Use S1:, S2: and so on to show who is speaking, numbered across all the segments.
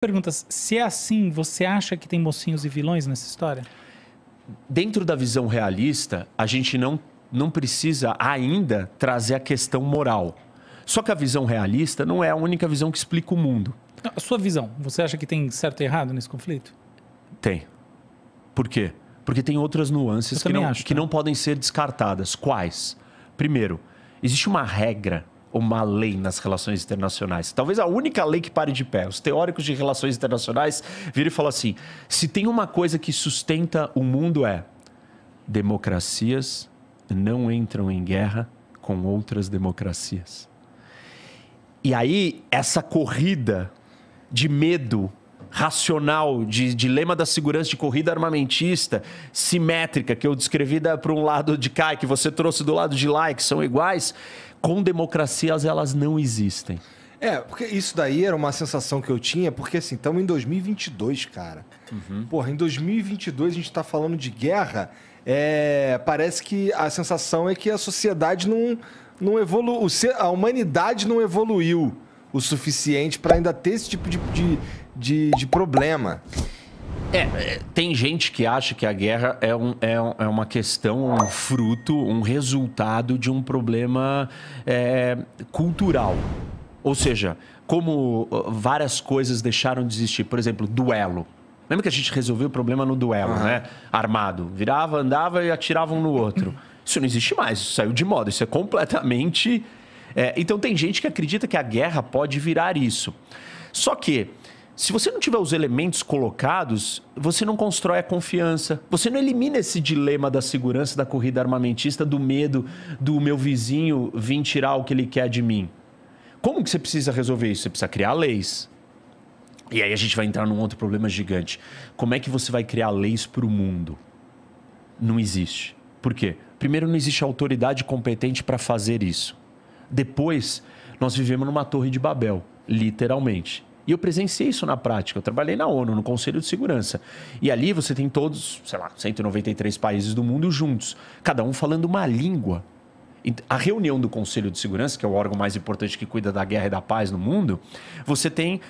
S1: perguntas. Se é assim, você acha que tem mocinhos e vilões nessa história?
S2: Dentro da visão realista, a gente não precisa ainda trazer a questão moral. Só que a visão realista não é a única visão que explica o mundo.
S1: A sua visão, você acha que tem certo e errado nesse conflito?
S2: Tem. Por quê? Porque tem outras nuances que não podem ser descartadas. Quais? Primeiro, existe uma regra, uma lei nas relações internacionais. Talvez a única lei que pare de pé. Os teóricos de relações internacionais viram e falam assim, se tem uma coisa que sustenta o mundo é democracias não entram em guerra com outras democracias. E aí, essa corrida de medo racional, de dilema da segurança, de corrida armamentista, simétrica, que eu descrevi para um lado de cá e que você trouxe do lado de lá, e que são iguais, com democracias elas não existem.
S3: Porque isso daí era uma sensação que eu tinha, porque assim, estamos em 2022, cara. Porra, em 2022 a gente está falando de guerra, parece que a sensação é que a sociedade não evoluiu, a humanidade não evoluiu o suficiente para ainda ter esse tipo de problema.
S2: Tem gente que acha que a guerra é uma questão, um fruto, um resultado de um problema cultural. Ou seja, como várias coisas deixaram de existir. Por exemplo, duelo. Lembra que a gente resolveu o problema no duelo, né? Armado. Virava, andava e atirava um no outro. Isso não existe mais, isso saiu de moda. Isso é completamente... Então tem gente que acredita que a guerra pode virar isso. Só que, se você não tiver os elementos colocados, você não constrói a confiança. Você não elimina esse dilema da segurança, da corrida armamentista, do medo do meu vizinho vir tirar o que ele quer de mim. Como que você precisa resolver isso? Você precisa criar leis. E aí a gente vai entrar num outro problema gigante. Como é que você vai criar leis para o mundo? Não existe. Por quê? Primeiro, não existe autoridade competente para fazer isso. Depois, nós vivemos numa torre de Babel, literalmente. E eu presenciei isso na prática. Eu trabalhei na ONU, no Conselho de Segurança. E ali você tem todos, 193 países do mundo juntos. Cada um falando uma língua. A reunião do Conselho de Segurança, que é o órgão mais importante que cuida da guerra e da paz no mundo, você tem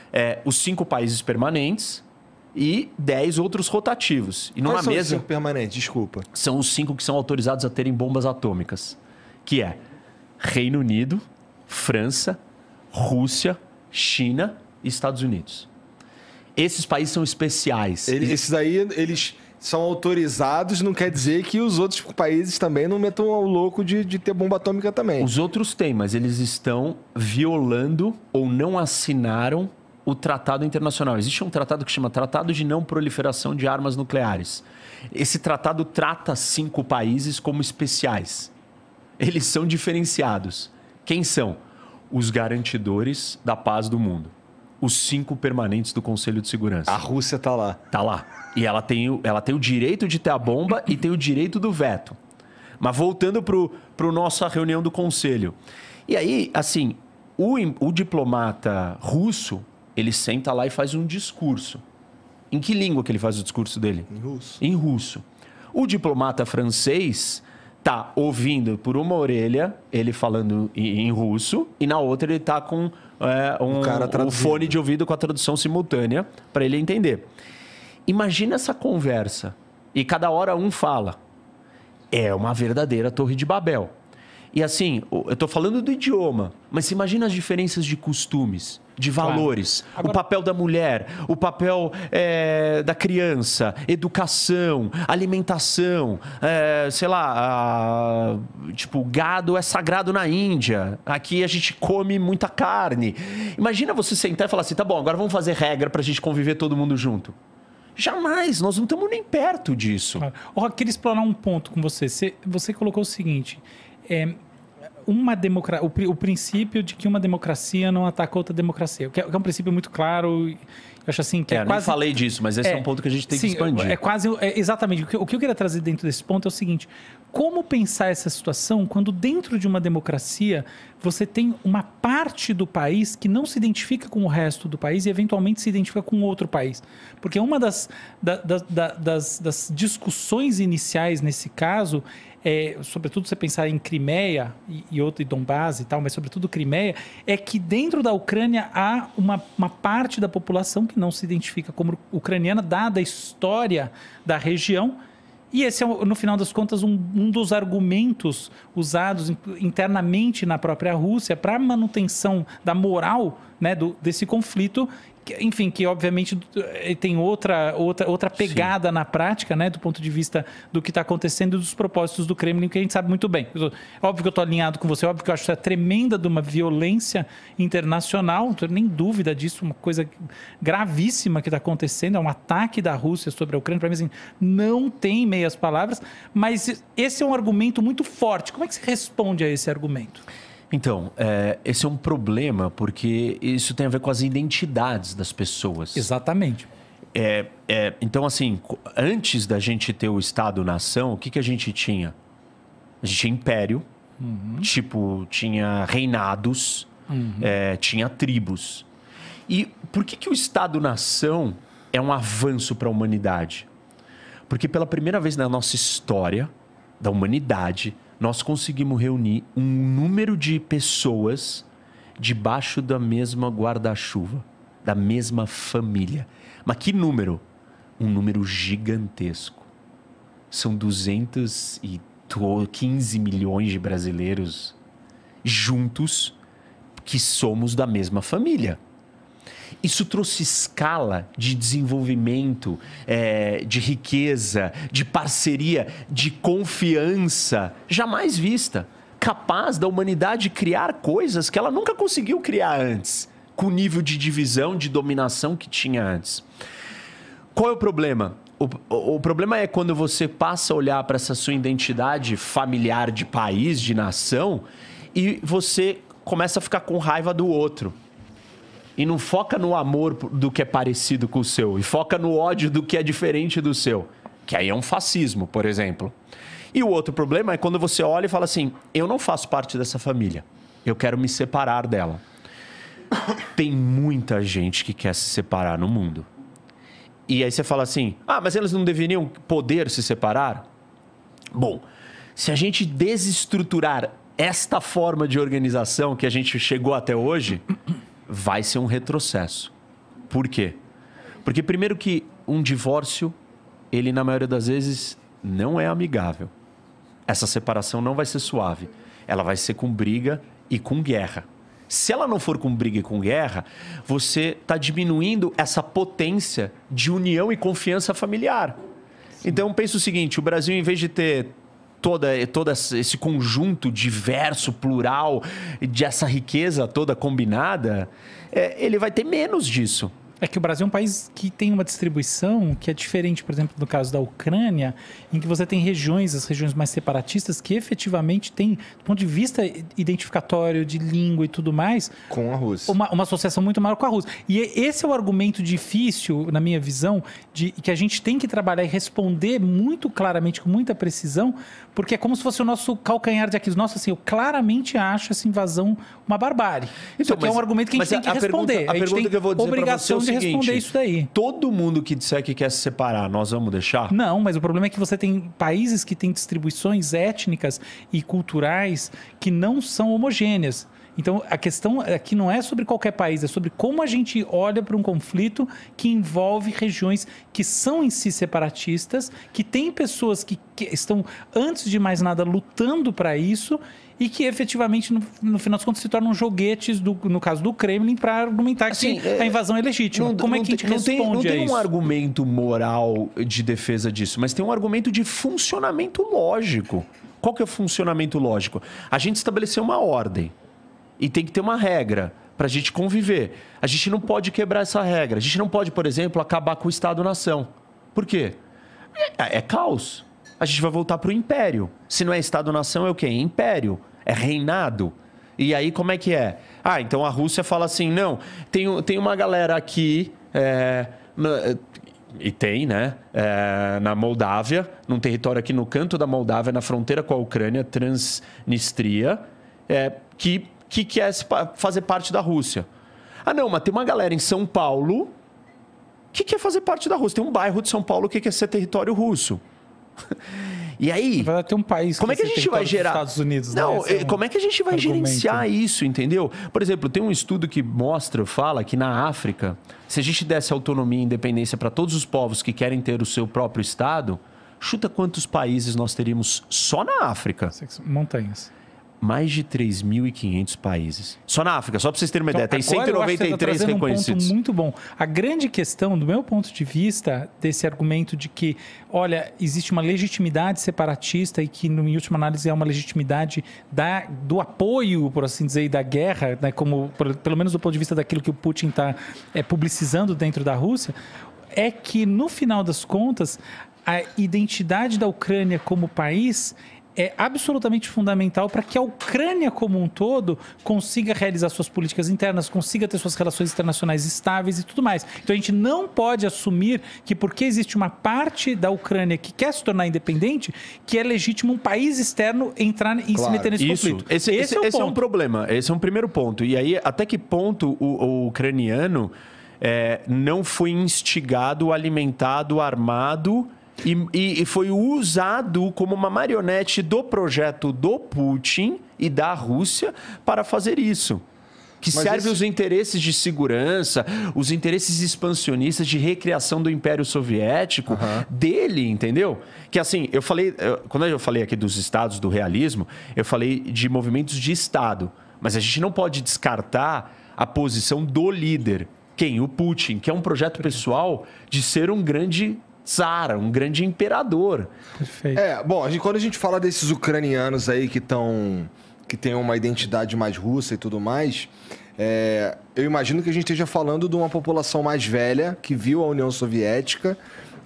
S2: os 5 países permanentes e 10 outros rotativos. E numa
S3: Quais são
S2: mesa,
S3: os 5 permanentes? Desculpa.
S2: São os 5 que são autorizados a terem bombas atômicas. Que é Reino Unido, França, Rússia, China e Estados Unidos. Esses países são especiais.
S3: Esses aí, eles são autorizados, não quer dizer que os outros países também não metam ao louco de ter bomba atômica também.
S2: Os outros têm, mas eles estão violando ou não assinaram o tratado internacional. Existe um tratado que chama Tratado de Não Proliferação de Armas Nucleares. Esse tratado trata 5 países como especiais. Eles são diferenciados. Quem são? Os garantidores da paz do mundo. Os 5 permanentes do Conselho de Segurança.
S3: A Rússia tá lá.
S2: Tá lá. E ela tem o direito de ter a bomba e tem o direito do veto. Mas voltando para a nossa reunião do Conselho. E aí, assim, o diplomata russo, ele senta lá e faz um discurso. Em que língua que ele faz o discurso dele?
S3: Em russo.
S2: Em russo. O diplomata francês tá ouvindo por uma orelha ele falando em russo e na outra ele tá com um fone de ouvido com a tradução simultânea para ele entender. Imagina essa conversa e cada hora um fala. É uma verdadeira Torre de Babel. E assim, eu estou falando do idioma, mas você imagina as diferenças de costumes, de valores, claro. Agora... o papel da mulher, o papel da criança, educação, alimentação, tipo, gado é sagrado na Índia, aqui a gente come muita carne. Imagina você sentar e falar assim, tá bom, agora vamos fazer regra para a gente conviver todo mundo junto. Jamais, nós não estamos nem perto disso.
S1: Claro. Eu queria explorar um ponto com você. Você colocou o seguinte... o princípio de que uma democracia não ataca outra democracia, que é um princípio muito claro. Eu acho assim que
S2: quase... não falei disso, mas esse é um ponto que a gente tem que expandir.
S1: Exatamente. O que eu queria trazer dentro desse ponto é o seguinte: como pensar essa situação quando dentro de uma democracia você tem uma parte do país que não se identifica com o resto do país e eventualmente se identifica com outro país? Porque uma das discussões iniciais nesse caso sobretudo você pensar em Crimeia e Donbás e tal, mas sobretudo Crimeia, é que dentro da Ucrânia há uma parte da população que não se identifica como ucraniana, dada a história da região. E esse é, no final das contas, um dos argumentos usados internamente na própria Rússia para a manutenção da moral, né, desse conflito, enfim, que obviamente tem outra pegada na prática, né, do ponto de vista do que está acontecendo e dos propósitos do Kremlin, que a gente sabe muito bem. Óbvio que eu estou alinhado com você, óbvio que eu acho que isso é tremenda de uma violência internacional, não tenho nem dúvida disso, uma coisa gravíssima que está acontecendo, é um ataque da Rússia sobre a Ucrânia, para mim assim, não tem meias palavras, mas esse é um argumento muito forte. Como é que você responde a esse argumento?
S2: Então, esse é um problema porque isso tem a ver com as identidades das pessoas.
S1: Exatamente.
S2: Então, assim, antes da gente ter o Estado-nação, o que a gente tinha? A gente tinha império, tinha reinados, tinha tribos. E por que o Estado-nação é um avanço para a humanidade? Porque pela primeira vez na nossa história da humanidade, nós conseguimos reunir um número de pessoas debaixo da mesma guarda-chuva, da mesma família. Mas que número? Um número gigantesco. São 215 milhões de brasileiros juntos que somos da mesma família. Isso trouxe escala de desenvolvimento, de riqueza, de parceria, de confiança jamais vista. Capaz da humanidade criar coisas que ela nunca conseguiu criar antes, com o nível de divisão, de dominação que tinha antes. Qual é o problema? O problema é quando você passa a olhar para essa sua identidade familiar de país, de nação, e você começa a ficar com raiva do outro. E não foca no amor do que é parecido com o seu. E foca no ódio do que é diferente do seu. Que aí é um fascismo, por exemplo. E o outro problema é quando você olha e fala assim, eu não faço parte dessa família. Eu quero me separar dela. Tem muita gente que quer se separar no mundo. E aí você fala assim, mas eles não deveriam poder se separar? Bom, se a gente desestruturar esta forma de organização que a gente chegou até hoje, vai ser um retrocesso. Por quê? Porque primeiro que um divórcio, ele na maioria das vezes não é amigável. Essa separação não vai ser suave. Ela vai ser com briga e com guerra. Se ela não for com briga e com guerra, você está diminuindo essa potência de união e confiança familiar. Sim. Então, pensa o seguinte, o Brasil, em vez de ter todo esse conjunto diverso, plural, de essa riqueza toda combinada, ele vai ter menos disso.
S1: É que o Brasil é um país que tem uma distribuição que é diferente, por exemplo, no caso da Ucrânia, em que você tem regiões, as regiões mais separatistas, que efetivamente têm, do ponto de vista identificatório, de língua e tudo mais...
S3: Com a Rússia.
S1: Uma associação muito maior com a Rússia. E esse é o argumento difícil, na minha visão, de que a gente tem que trabalhar e responder muito claramente, com muita precisão, porque é como se fosse o nosso calcanhar de Aquiles. Nossa, assim, eu claramente acho essa invasão uma barbárie. Então, é um argumento que a gente tem que responder.
S2: A pergunta que eu vou dizer para você é o seguinte,
S1: responder isso daí.
S2: Todo mundo que disser que quer se separar, nós vamos deixar?
S1: Não, mas o problema é que você tem países que têm distribuições étnicas e culturais que não são homogêneas. Então, a questão aqui não é sobre qualquer país, é sobre como a gente olha para um conflito que envolve regiões que são em si separatistas, que tem pessoas que estão, antes de mais nada, lutando para isso e que efetivamente, no final das contas, se tornam joguetes, no caso do Kremlin, para argumentar que a invasão é legítima. Como é que a gente responde a isso?
S2: Não tem um argumento moral de defesa disso, mas tem um argumento de funcionamento lógico. Qual que é o funcionamento lógico? A gente estabeleceu uma ordem. E tem que ter uma regra para a gente conviver. A gente não pode quebrar essa regra. A gente não pode, por exemplo, acabar com o Estado-nação. Por quê? É caos. A gente vai voltar para o império. Se não é Estado-nação, é o quê? É império. É reinado. E aí, como é que é? Então a Rússia fala assim, não, tem uma galera aqui... E tem, né? Na Moldávia, num território aqui no canto da Moldávia, na fronteira com a Ucrânia, Transnistria, que quer fazer parte da Rússia. Não, mas tem uma galera em São Paulo que quer fazer parte da Rússia. Tem um bairro de São Paulo que quer ser território russo. E aí...
S1: Vai ter um país
S2: como é que a gente vai gerar...
S1: Estados Unidos,
S2: não,
S1: né?
S2: como é que a gente vai gerenciar isso, entendeu? Por exemplo, tem um estudo que fala que na África, se a gente desse autonomia e independência para todos os povos que querem ter o seu próprio Estado, chuta quantos países nós teríamos só na África?
S1: Montanhas.
S2: Mais de 3.500 países. Só na África, só para vocês terem uma ideia. Tem 193 reconhecidos.
S1: Um ponto muito bom. A grande questão, do meu ponto de vista, desse argumento de que, olha, existe uma legitimidade separatista e que, em última análise, é uma legitimidade do apoio, por assim dizer, e da guerra, né, como, pelo menos do ponto de vista daquilo que o Putin está publicizando dentro da Rússia, é que, no final das contas, a identidade da Ucrânia como país é absolutamente fundamental para que a Ucrânia como um todo consiga realizar suas políticas internas, consiga ter suas relações internacionais estáveis e tudo mais. Então a gente não pode assumir que porque existe uma parte da Ucrânia que quer se tornar independente, que é legítimo um país externo entrar e se meter nesse conflito.
S2: Esse é um problema, esse é um primeiro ponto. E aí, até que ponto o ucraniano não foi instigado, alimentado, armado... E foi usado como uma marionete do projeto do Putin e da Rússia para fazer isso. Que serve os interesses de segurança, os interesses expansionistas de recriação do Império Soviético dele, entendeu? Que assim, quando eu falei aqui dos estados do realismo, eu falei de movimentos de Estado. Mas a gente não pode descartar a posição do líder. Quem? O Putin, que é um projeto pessoal de ser um grande... Tsar, um grande imperador.
S1: Perfeito.
S3: Bom, quando a gente fala desses ucranianos aí que têm uma identidade mais russa e tudo mais, eu imagino que a gente esteja falando de uma população mais velha que viu a União Soviética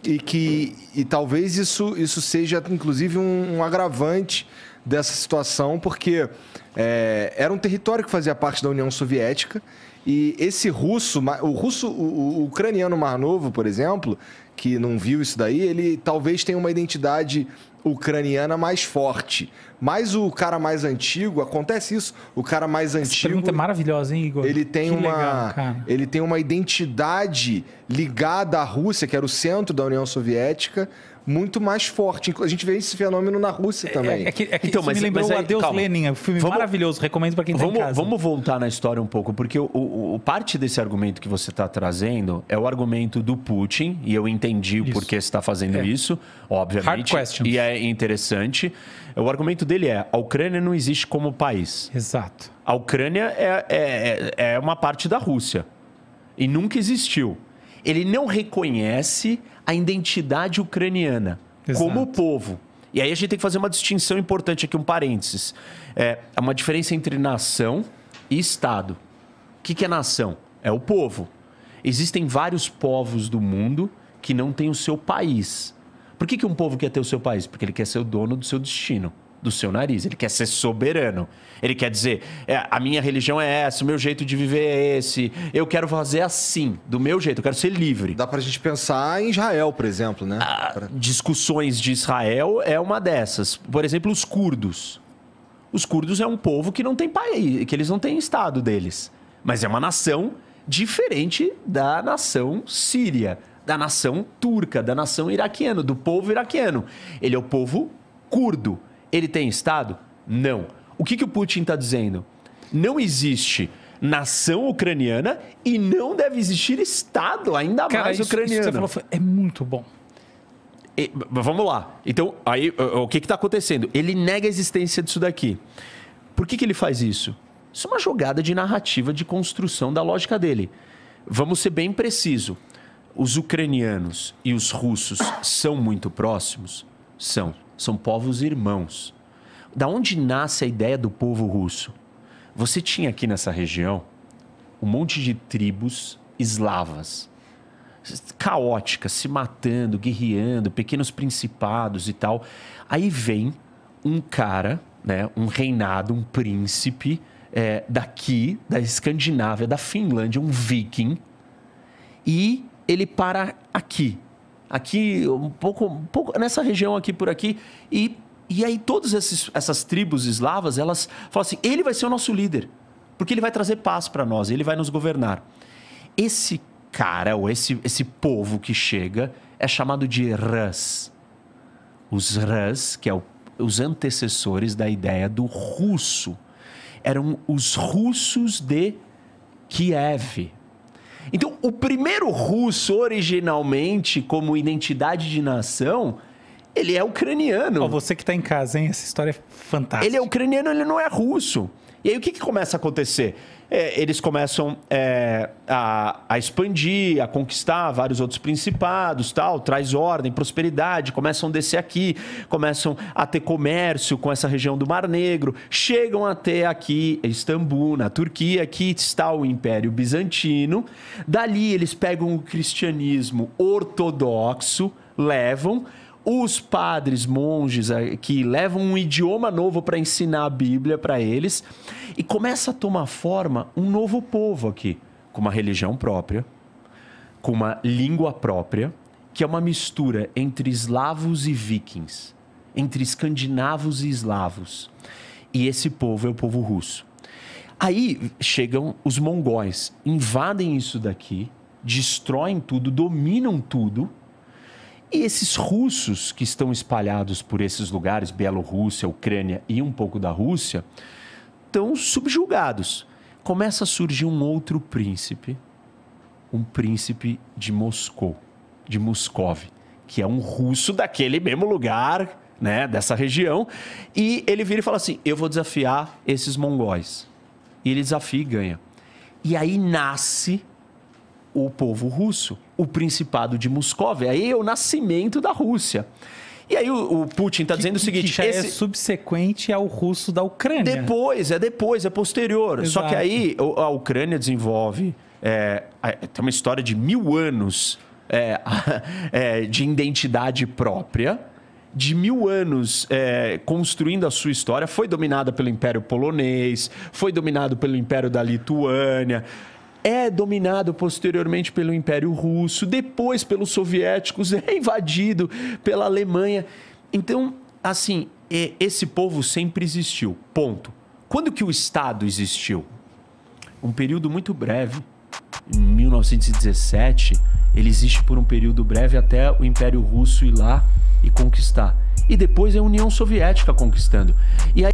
S3: e talvez isso seja, inclusive, um agravante dessa situação, porque era um território que fazia parte da União Soviética e esse o ucraniano mais novo, por exemplo, que não viu isso daí, ele talvez tenha uma identidade ucraniana mais forte. Mas o cara mais antigo, acontece isso, o cara mais antigo...
S1: Essa pergunta é maravilhosa, hein, Igor?
S3: Ele tem ele tem uma identidade ligada à Rússia, que era o centro da União Soviética, muito mais forte. A gente vê esse fenômeno na Rússia também.
S1: Então, mas me lembrou o Adeus Lenin, um filme maravilhoso, recomendo para quem está em casa.
S2: Vamos voltar na história um pouco, porque parte desse argumento que você está trazendo é o argumento do Putin, e eu entendi o porquê você está fazendo isso, obviamente.
S1: Hard questions.
S2: E é interessante. O argumento dele a Ucrânia não existe como país.
S1: Exato.
S2: A Ucrânia é uma parte da Rússia. E nunca existiu. Ele não reconhece a identidade ucraniana como povo. E aí a gente tem que fazer uma distinção importante aqui, um parênteses. Há uma diferença entre nação e Estado. O que é nação? É o povo. Existem vários povos do mundo que não têm o seu país. Por que um povo quer ter o seu país? Porque ele quer ser o dono do seu destino, do seu nariz. Ele quer ser soberano. Ele quer dizer, a minha religião é essa, o meu jeito de viver é esse. Eu quero fazer assim, do meu jeito. Eu quero ser livre.
S3: Dá pra gente pensar em Israel, por exemplo, né?
S2: Discussões de Israel é uma dessas. Por exemplo, os curdos. Os curdos é um povo que não tem país, que eles não têm estado deles. Mas é uma nação diferente da nação síria, da nação turca, da nação iraquiana, do povo iraquiano. Ele é o povo curdo. Ele tem Estado? Não. O que o Putin está dizendo? Não existe nação ucraniana e não deve existir Estado, ainda mais ucraniano.
S1: Isso que você falou é muito bom.
S2: Vamos lá. Então, aí, o que está acontecendo? Ele nega a existência disso daqui. Por que ele faz isso? Isso é uma jogada de narrativa, de construção da lógica dele. Vamos ser bem preciso. Os ucranianos e os russos são muito próximos? São povos irmãos. Da onde nasce a ideia do povo russo? Você tinha aqui nessa região um monte de tribos eslavas, caóticas, se matando, guerreando, pequenos principados e tal. Aí vem um cara, né, um reinado, um príncipe daqui, da Escandinávia, da Finlândia, um viking, e ele para aqui, um pouco nessa região aqui por aqui, e aí todas essas tribos eslavas, elas falam assim, ele vai ser o nosso líder, porque ele vai trazer paz para nós, ele vai nos governar. Esse cara, ou esse povo que chega, é chamado de Rus. os Rus, que é os antecessores da ideia do russo. Eram os russos de Kiev. Então, o primeiro russo, originalmente, como identidade de nação, ele é ucraniano.
S1: Ó, você que está em casa, hein? Essa história é fantástica.
S2: Ele é ucraniano, ele não é russo. E aí, o que começa a acontecer? Eles começam a expandir, a conquistar vários outros principados, tal, traz ordem, prosperidade, começam a descer aqui, começam a ter comércio com essa região do Mar Negro, chegam até aqui, Istambul, na Turquia, aqui está o Império Bizantino. Dali eles pegam o cristianismo ortodoxo, levam... Os padres, monges que levam um idioma novo para ensinar a Bíblia para eles e começa a tomar forma um novo povo aqui, com uma religião própria, com uma língua própria, que é uma mistura entre eslavos e vikings, entre escandinavos e eslavos. E esse povo é o povo russo. Aí chegam os mongóis, invadem isso daqui, destroem tudo, dominam tudo. E esses russos que estão espalhados por esses lugares, Bielorrússia, Ucrânia e um pouco da Rússia, estão subjugados. Começa a surgir um outro príncipe, um príncipe de Moscou, de Moscov, que é um russo daquele mesmo lugar, né, dessa região. E ele vira e fala assim, eu vou desafiar esses mongóis. E ele desafia e ganha. E aí nasce... o povo russo, o Principado de Moscov. Aí é o nascimento da Rússia. E aí o Putin está dizendo o seguinte...
S1: Que já é subsequente ao russo da Ucrânia.
S2: Depois, é posterior.
S1: Exato.
S2: Só que aí a Ucrânia desenvolve... tem uma história de 1000 anos de identidade própria, de 1000 anos construindo a sua história. Foi dominada pelo Império Polonês, foi dominado pelo Império da Lituânia... É dominado posteriormente pelo Império Russo, depois pelos soviéticos, é invadido pela Alemanha. Então, assim, esse povo sempre existiu, ponto. Quando que o Estado existiu? Um período muito breve, em 1917, ele existe por um período breve até o Império Russo ir lá e conquistar. E depois é a União Soviética conquistando. E aí